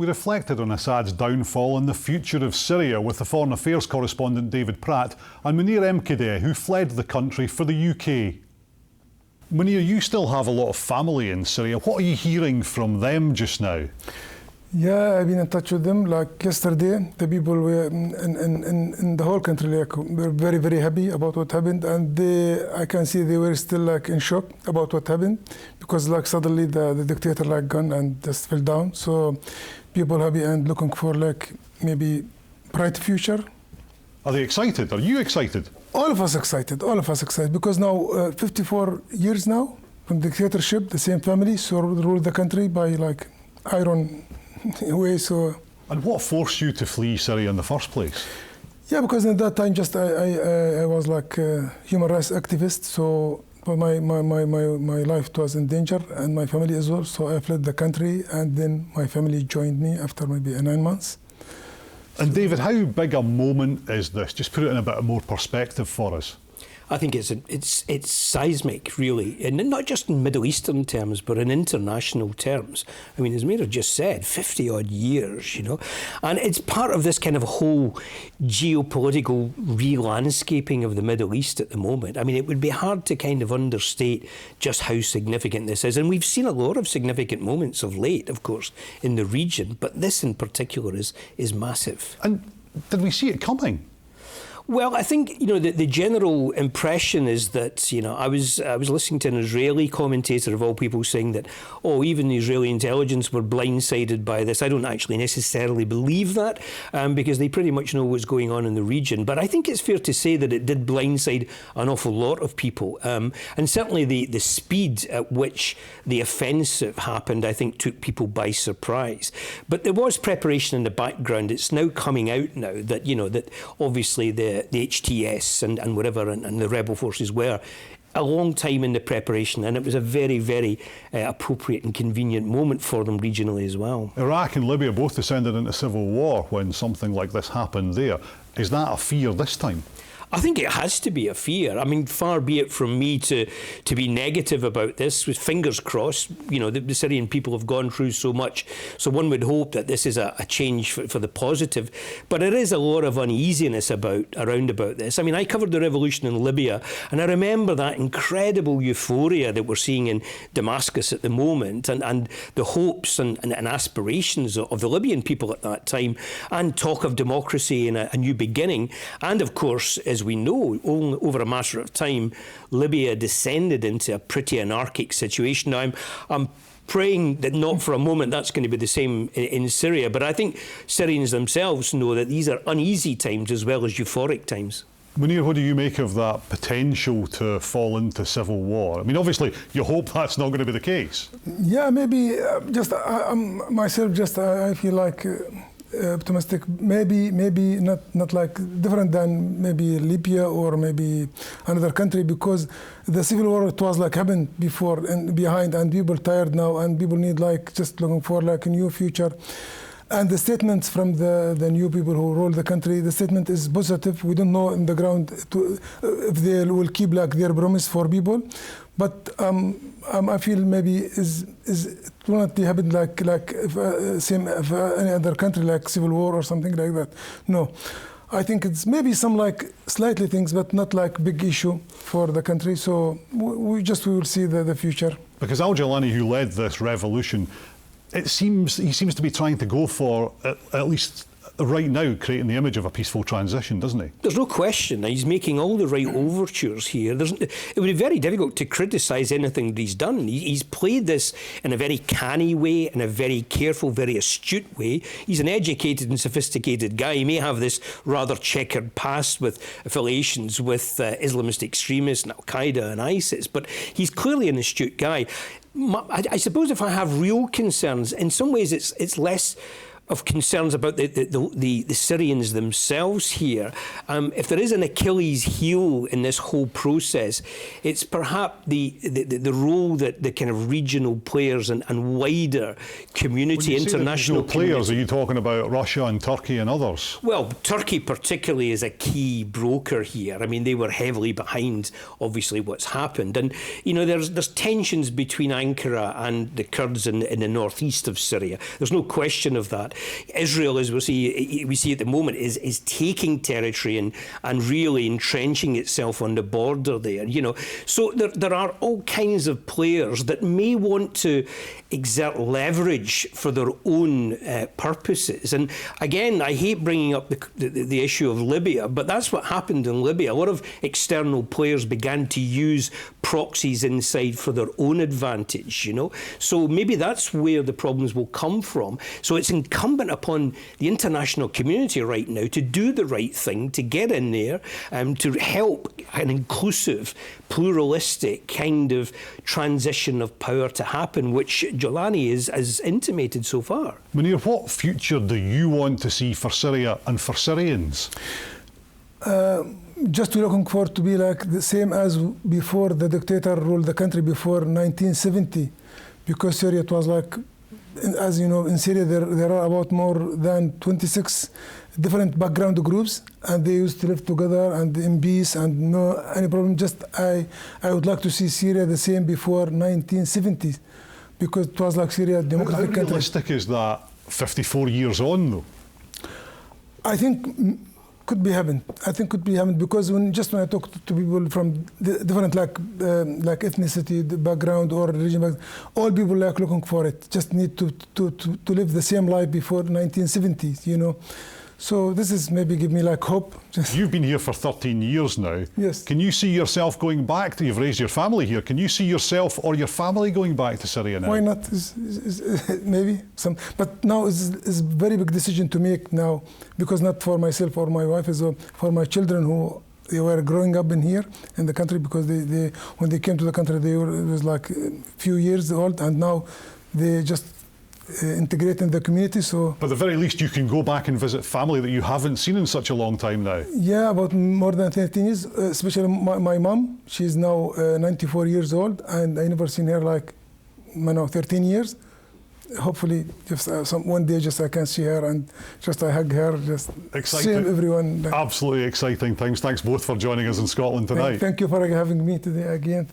We reflected on Assad's downfall and the future of Syria with the Foreign Affairs correspondent David Pratt and Munir Emkideh, who fled the country for the UK. Munir, you still have a lot of family in Syria. What are you hearing from them just now? Yeah, I've been in touch with them. Like yesterday, the people were in the whole country, like, were very, very happy about what happened, and I can see they were still like in shock about what happened, because like suddenly the dictator like gone and just fell down. So people happy and looking for like maybe bright future. Are they excited? Are you excited? All of us excited, because now 54 years now from dictatorship, the same family so ruled the country by like iron way. So. And what forced you to flee Syria in the first place? Yeah, because at that time just I was like a human rights activist, so my life was in danger and my family as well. So I fled the country and then my family joined me after maybe 9 months. And David, how big a moment is this? Just put it in a bit more perspective for us. I think it's seismic, really, and not just in Middle Eastern terms, but in international terms. I mean, as Munir just said, 50-odd years, you know, and it's part of this kind of whole geopolitical re-landscaping of the Middle East at the moment. I mean, it would be hard to kind of understate just how significant this is, and we've seen a lot of significant moments of late, of course, in the region, but this in particular is massive. And did we see it coming? Well, I think, you know, the general impression is that, you know, I was listening to an Israeli commentator of all people saying that, oh, even the Israeli intelligence were blindsided by this. I don't actually necessarily believe that because they pretty much know what's going on in the region. But I think it's fair to say that it did blindside an awful lot of people. And certainly the speed at which the offensive happened, I think, took people by surprise. But there was preparation in the background. It's now coming out now that, you know, that obviously the HTS and whatever and the rebel forces were a long time in the preparation, and it was a very, very appropriate and convenient moment for them regionally as well. Iraq and Libya both descended into civil war when something like this happened there. Is that a fear this time? I think it has to be a fear. I mean, far be it from me to be negative about this, with fingers crossed. You know, the Syrian people have gone through so much, so one would hope that this is a change for the positive. But there is a lot of uneasiness around about this. I mean, I covered the revolution in Libya, and I remember that incredible euphoria that we're seeing in Damascus at the moment, and the hopes and aspirations of the Libyan people at that time, and talk of democracy and a new beginning. And of course, as we know, over a matter of time, Libya descended into a pretty anarchic situation. Now, I'm praying that not for a moment that's going to be the same in Syria, but I think Syrians themselves know that these are uneasy times as well as euphoric times. Munir, what do you make of that potential to fall into civil war? I mean, obviously, you hope that's not going to be the case. Yeah, maybe I feel like optimistic, maybe not like different than maybe Libya or maybe another country, because the civil war, it was like happened before and behind, and people tired now, and people need like just looking for like a new future. And the statements from the new people who rule the country, the statement is positive. We don't know in the ground if they will keep like their promise for people, but I feel maybe it will not happen like same if any other country like civil war or something like that. No, I think it's maybe some like slightly things, but not like big issue for the country. So we will see the future. Because Al-Jilani, who led this revolution, he seems to be trying to go for, at least right now, creating the image of a peaceful transition, doesn't he? There's no question. He's making all the right overtures here. It would be very difficult to criticise anything that he's done. He's played this in a very canny way, in a very careful, very astute way. He's an educated and sophisticated guy. He may have this rather checkered past with affiliations with Islamist extremists and Al-Qaeda and ISIS, but he's clearly an astute guy. I suppose if I have real concerns, in some ways it's less of concerns about the Syrians themselves here. If there is an Achilles heel in this whole process, it's perhaps the role that the kind of regional players and wider community, international players, are you talking about Russia and Turkey and others? Well, Turkey particularly is a key broker here. I mean, they were heavily behind, obviously, what's happened. And, you know, there's tensions between Ankara and the Kurds in the northeast of Syria. There's no question of that. Israel, as we see at the moment, is taking territory and really entrenching itself on the border there, you know. So there are all kinds of players that may want to exert leverage for their own purposes. And again, I hate bringing up the issue of Libya, but that's what happened in Libya. A lot of external players began to use proxies inside for their own advantage, you know. So maybe that's where the problems will come from. So it's incumbent upon the international community right now to do the right thing, to get in there, to help an inclusive, pluralistic kind of transition of power to happen, which Jolani has intimated so far. Munir, what future do you want to see for Syria and for Syrians? Just looking forward to be like the same as before the dictator ruled the country before 1970, because Syria, it was like, as you know, in Syria there are about more than 26 different background groups, and they used to live together and in peace and no any problem. Just I would like to see Syria the same before 1970s, because it was like Syria, democratic country. How realistic is that 54 years on, though? I think could be happened. I think could be happened, because when I talk to people from different like ethnicity background or religion background, all people like looking for it. Just need to live the same life before 1970s, you know. So this is maybe give me like hope. You've been here for 13 years now. Yes. Can you see yourself going back you've raised your family here, can you see yourself or your family going back to Syria now? Why not? Maybe some, but now it's a very big decision to make now, because not for myself or my wife, is for my children who they were growing up in here in the country, because they when they came to the country it was like a few years old, and now they just integrate in the community. So, but at the very least, you can go back and visit family that you haven't seen in such a long time now. Yeah, about more than 13 years. Especially my mom. She's now 94 years old, and I never seen her like, 13 years. Hopefully, just one day, just I can see her and just I hug her. Just exciting. See everyone. Absolutely exciting times. Thanks both for joining us in Scotland tonight. Thank you for having me today again.